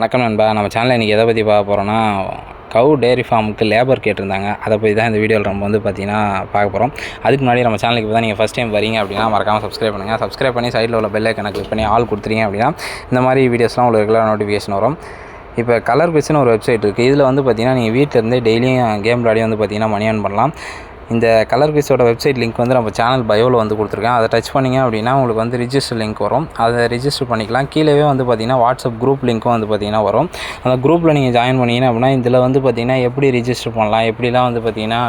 வணக்கம் நண்பா. நம்ம சேனலில் இன்றைக்கி எதை பற்றி பார்க்க போகிறோன்னா, கவு டேரி ஃபார்முக்கு லேபர் கேட்டிருந்தாங்க. அதை பற்றி தான் இந்த வீடியோவில் நம்ம பார்த்திங்கன்னா பார்க்க போகிறோம். அதுக்கு முன்னாடி நம்ம சேனலுக்கு இப்போ தான் நீங்கள் ஃபஸ்ட் டைம் வரீங்க அப்படின்னா மறக்காமல் சப்ஸ்கிரைப் பண்ணுங்கள். சப்ஸ்கிரைப் பண்ணி சைடில் உள்ள பெல் ஐக்கனை கிளிக் பண்ணி ஆல் கொடுத்துறீங்க அப்படின்னா இந்த மாதிரி வீடியோஸ்லாம் உங்களுக்கு ரெகுலர் நோட்டிஃபிகேஷன் வரும். இப்போ கலர் பிஸ்னு ஒரு வெப்சைட் இருக்குது. இதில் பார்த்திங்கன்னா நீங்கள் வீட்டிலேருந்தே டெய்லியும் கேம் விளையாடி பார்த்திங்கன்னா மணி ஏர்ன் பண்ணலாம். இந்த கலர் பீஸோட வெப்சைட் லிங்க் நம்ம சேனல் பயோவில் கொடுத்துருக்கேன். அதை டச் பண்ணிங்க அப்படின்னா உங்களுக்கு ரிஜிஸ்டர் லிங்க் வரும். அதை ரிஜிஸ்டர் பண்ணிக்கலாம். கீழவே பார்த்திங்கன்னா வாட்ஸ்அப் குரூப் லிங்க்கும் பார்த்திங்கன்னா வரும். அந்த குரூப்பில் நீங்கள் ஜாயின் பண்ணிங்கன்னா அப்படின்னா இதில் பார்த்திங்கன்னா எப்படி ரிஜிஸ்டர் பண்ணலாம், எப்படிலாம் பார்த்திங்கன்னா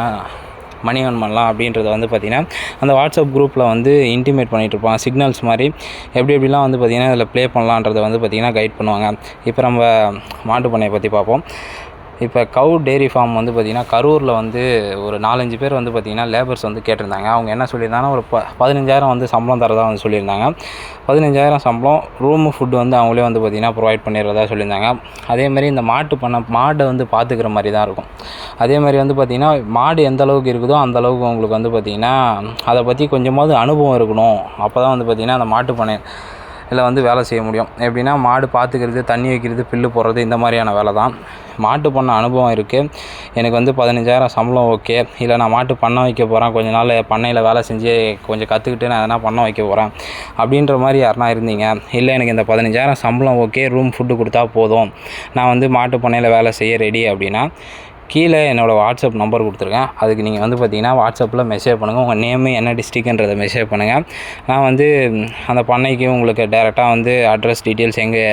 மணி ஏர்ன் பண்ணலாம் அப்படின்றத பார்த்திங்கன்னா அந்த வாட்ஸ்அப் குரூப்பில் இன்டிமேட் பண்ணிகிட்டு இருப்பாங்க. சிக்னல்ஸ் மாதிரி எப்படிலாம் பார்த்திங்கன்னா இதில் ப்ளே பண்ணலான்றதை பார்த்திங்கன்னா கைட் பண்ணுவாங்க. இப்போ நம்ம மாட்டு பண்ணையை பற்றி பார்ப்போம். இப்போ கவு டேரி ஃபார்ம் பார்த்திங்கன்னா கரூரில் ஒரு 4-5 பேர் பார்த்திங்கன்னா லேபர்ஸ் கேட்டிருந்தாங்க. அவங்க என்ன சொல்லியிருந்தாங்கன்னா ஒரு 15,000 சம்பளம் தரதாக சொல்லியிருந்தாங்க. 15,000 சம்பளம், ரூமு ஃபுட்டு அவங்களே பார்த்திங்கன்னா ப்ரொவைட் பண்ணிடுறதா சொல்லியிருந்தாங்க. அதேமாதிரி இந்த மாடை பார்த்துக்கிற மாதிரி தான் இருக்கும். அதேமாதிரி பார்த்திங்கன்னா மாடு எந்த அளவுக்கு இருக்குதோ அந்த அளவுக்கு உங்களுக்கு பார்த்திங்கன்னா அதை பற்றி கொஞ்சமாவது அனுபவம் இருக்கணும். அப்போ தான் பார்த்திங்கன்னா அந்த மாட்டு பண்ணை இதில் வேலை செய்ய முடியும். எப்படின்னா மாடு பார்த்துக்கிறது, தண்ணி வைக்கிறது, புல்லு போடுறது, இந்த மாதிரியான வேலை தான். மாட்டு பண்ண அனுபவம் இருக்குது, எனக்கு 15,000 சம்பளம் ஓகே, இல்லை நான் மாட்டு பண்ணை வைக்க போகிறேன், கொஞ்ச நாள் பண்ணையில் வேலை செஞ்சு கொஞ்சம் கற்றுக்கிட்டு நான் எதனா பண்ணை வைக்க போகிறேன் அப்படின்ற மாதிரி யாருனா இருந்தீங்க, இல்லை எனக்கு இந்த 15,000 சம்பளம் ஓகே, ரூம் ஃபுட்டு கொடுத்தா போதும், நான் மாட்டு பண்ணையில் வேலை செய்ய ரெடி அப்படின்னா கீழே என்னோடய வாட்ஸ்அப் நம்பர் கொடுத்துருக்கேன். அதுக்கு நீங்கள் பார்த்திங்கன்னா வாட்ஸ்அப்பில் மெசேஜ் பண்ணுங்கள். உங்கள் நேமு என்ன டிஸ்ட்ரிக்ன்றதை மெசேஜ் பண்ணுங்கள். நான் அந்த பண்ணைக்கு உங்களுக்கு டேரெக்டாக அட்ரஸ் டீட்டெயில்ஸ் எங்கே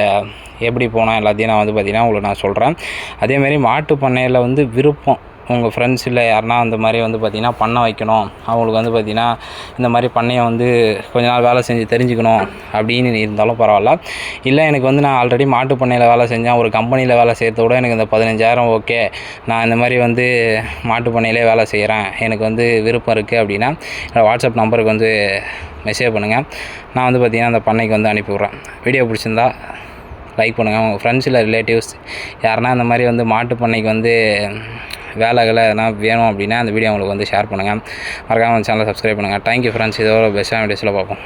எப்படி போனால் எல்லாத்தையும் நான் பார்த்திங்கன்னா உங்களுக்கு நான் சொல்கிறேன். அதேமாதிரி மாட்டு பண்ணையில் விருப்பம் உங்கள் ஃப்ரெண்ட்ஸ் இல்லை யாருனா அந்த மாதிரி பார்த்திங்கன்னா பண்ணை வைக்கணும், அவங்களுக்கு பார்த்திங்கன்னா இந்த மாதிரி பண்ணையை கொஞ்ச நாள் வேலை செஞ்சு தெரிஞ்சுக்கணும் அப்படின்னு இருந்தாலும் பரவாயில்ல. இல்லை எனக்கு நான் ஆல்ரெடி மாட்டு பண்ணையில் வேலை செஞ்சேன், ஒரு கம்பெனியில் வேலை செய்கிறத விட எனக்கு இந்த 15,000 ஓகே, நான் இந்த மாதிரி மாட்டு பண்ணையிலே வேலை செய்கிறேன், எனக்கு விருப்பம் இருக்குது அப்படின்னா என்னோடய வாட்ஸ்அப் நம்பருக்கு மெசேஜ் பண்ணுங்கள். நான் பார்த்திங்கன்னா அந்த பண்ணைக்கு அனுப்பி விட்றேன். வீடியோ பிடிச்சிருந்தா லைக் பண்ணுங்கள். உங்கள் ஃப்ரெண்ட்ஸ் இல்லை ரிலேட்டிவ்ஸ் யாருனா இந்த மாதிரி மாட்டு பண்ணைக்கு வேலைகளை எதனா வேணும் அப்படின்னா அந்த வீடியோ உங்களுக்கு ஷேர் பண்ணுங்கள். மறக்காமல் சேனலை சப்ஸ்கிரைப் பண்ணுங்கள். Thank you friends. இதோட பெஸ்ட்டான வீடியோஸில் பார்ப்போம்.